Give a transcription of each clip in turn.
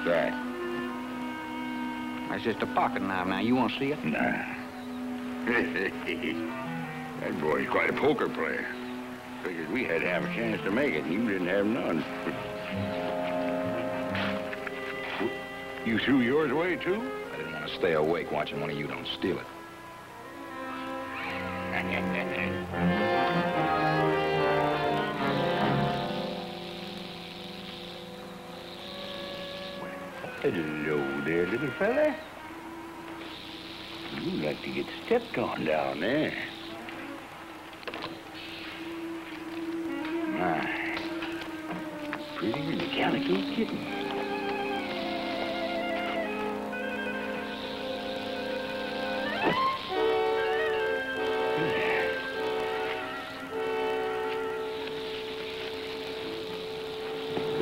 What's that? That's just a pocket knife. Now, you want to see it? Nah. That boy's quite a poker player. Figured we had to have a chance to make it, and you didn't have none. You threw yours away, too? I didn't want to stay awake watching one of you don't steal it. Hello there, little fella. You like to get stepped on down there. My, prettier than a calico kitten.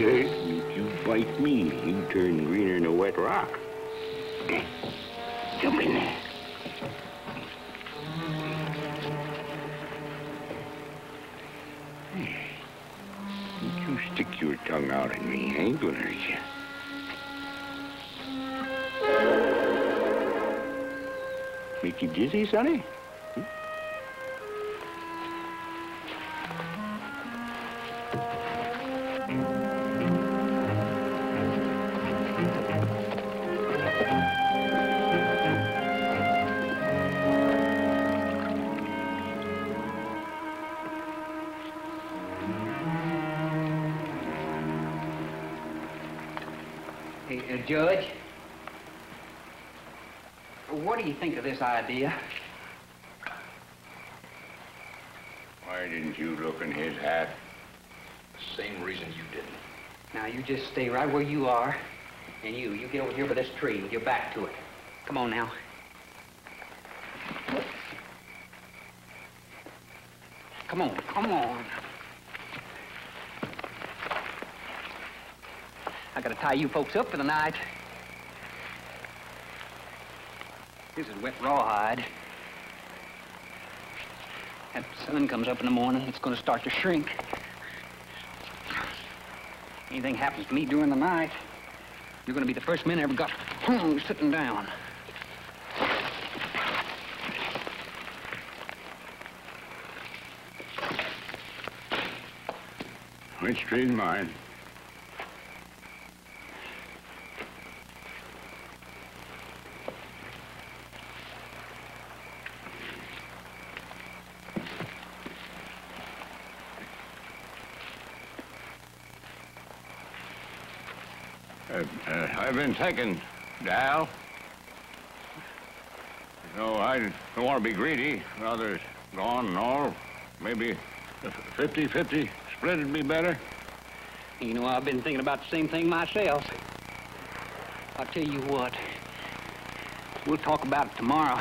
If you bite me, you turn greener than a wet rock. Jump in there. Don't you stick your tongue out at me. I ain't gonna hurt you. Make you dizzy, sonny? Judge, what do you think of this idea? Why didn't you look in his hat? The same reason you didn't. Now, you just stay right where you are, and you get over here by this tree with your back to it. Come on now. Come on, come on. I gotta tie you folks up for the night. This is wet rawhide. After the sun comes up in the morning, it's gonna start to shrink. Anything happens to me during the night, you're gonna be the first men I ever got hung sitting down. Which tree's mine? I've been thinking, Dal. No, I don't want to be greedy. Now there's gone and all. Maybe 50-50 split would be better. You know, I've been thinking about the same thing myself. I'll tell you what. We'll talk about it tomorrow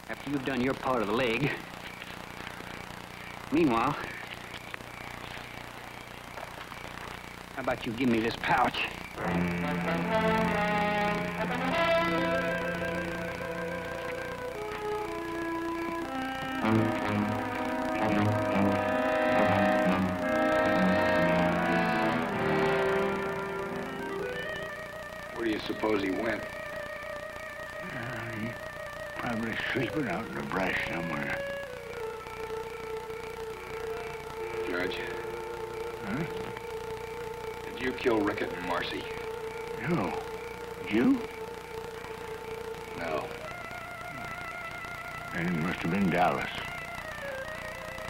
after you've done your part of the leg. Meanwhile, how about you give me this pouch? Where do you suppose he went? He's probably sleeping out in the brush somewhere. Judge? Huh? Did you kill Rickett and Marcy? No. You? No. And it must have been Dallas.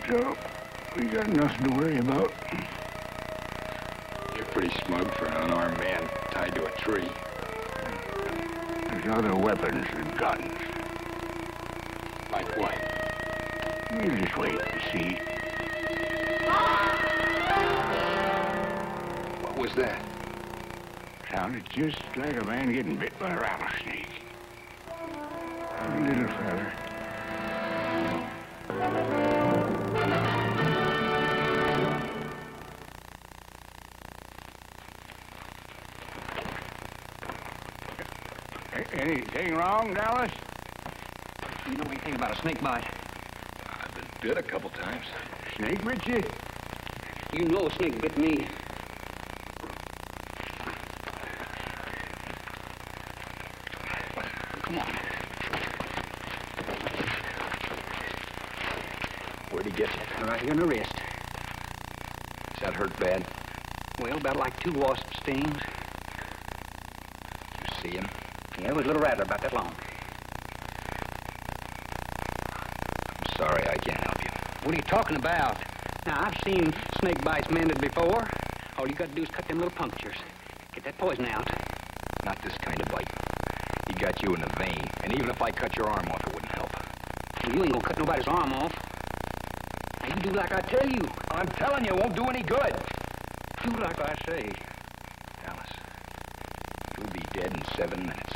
So, we got nothing to worry about. You're pretty smug for an unarmed man tied to a tree. There's other weapons and guns. Like what? We'll just wait and see. What was that? Sounded just like a man getting bit by a rattlesnake. Little fella. Anything wrong, Dallas? You know anything about a snake bite? I've been bit a couple times. Snake bit you? You know a snake bit me. Come on. Where'd he get you? Right here in the wrist. Does that hurt bad? Well, about like 2 wasp stings. You see him? Yeah, it was a little rattler about that long. I'm sorry I can't help you. What are you talking about? Now, I've seen snake bites mended before. All you got to do is cut them little punctures. Get that poison out. Not this kind of bite. He got you in the vein, and even if I cut your arm off, it wouldn't help. Well, you ain't gonna cut nobody's arm off. Now, you do like I tell you. I'm telling you, it won't do any good. Do like I say. Dallas, you'll be dead in 7 minutes.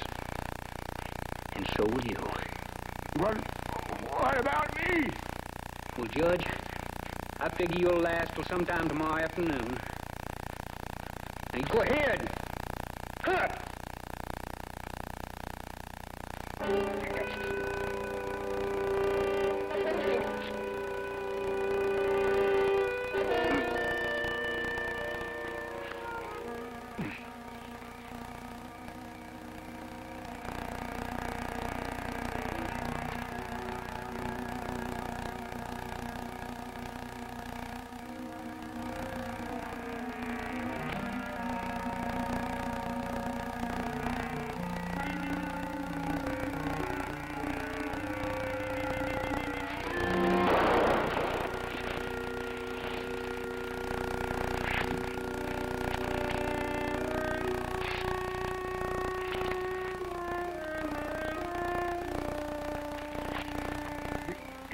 And so will you. What about me? Well, Judge, I figure you'll last till sometime tomorrow afternoon. Now, you go ahead. Cut!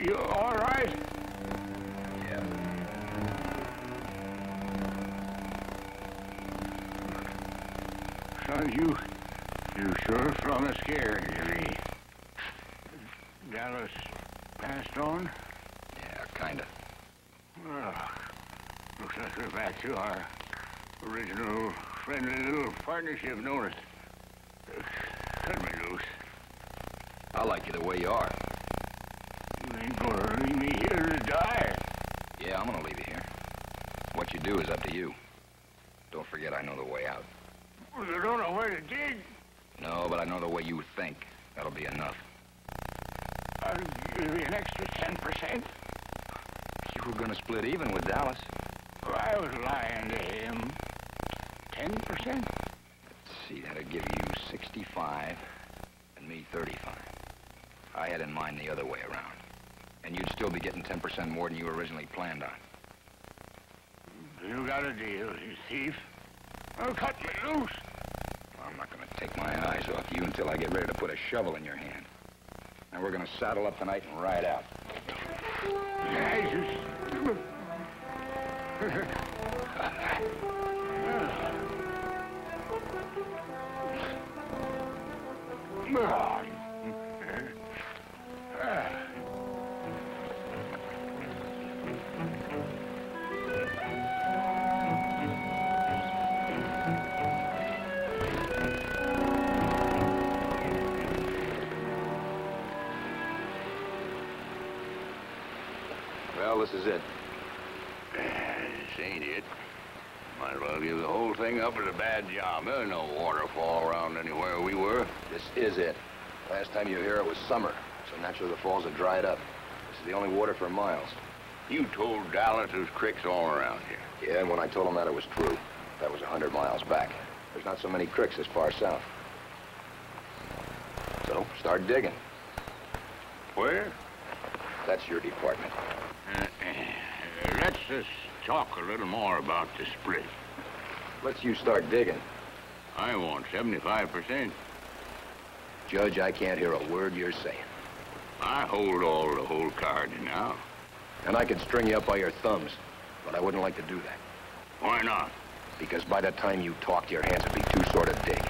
You all right? Yeah. Son, you sure from a scare, Jimmy. Dallas passed on? Yeah, kinda. Well, looks like we're back to our original friendly little partnership, don't it? Cut me loose. I like you the way you are. You ain't gonna leave me here to die. Yeah, I'm gonna leave you here. What you do is up to you. Don't forget I know the way out. Well, you don't know where to dig. No, but I know the way you think. That'll be enough. I'll give you an extra 10%. You were gonna split even with Dallas. Well, I was lying to him. 10%? Let's see, that'd give you 65 and me 35. I had in mind the other way around. And you'd still be getting 10% more than you originally planned on. You got a deal, you thief. Oh, cut me loose. I'm not gonna take my eyes off you until I get ready to put a shovel in your hand. Now we're gonna saddle up tonight and ride out. Well, this is it. This ain't it. Might as well give the whole thing up as a bad job. There's no waterfall around anywhere we were. This is it. Last time you were here, it was summer, so naturally the falls have dried up. This is the only water for miles. You told Dallas there's creeks all around here. Yeah, and when I told him that, it was true. That was 100 miles back. There's not so many creeks this far south. So, start digging. Where? That's your department. Let's just talk a little more about the split. Let's you start digging. I want 75%. Judge, I can't hear a word you're saying. I hold all the whole cards now. And I could string you up by your thumbs, but I wouldn't like to do that. Why not? Because by the time you talked, your hands would be too sore to dig.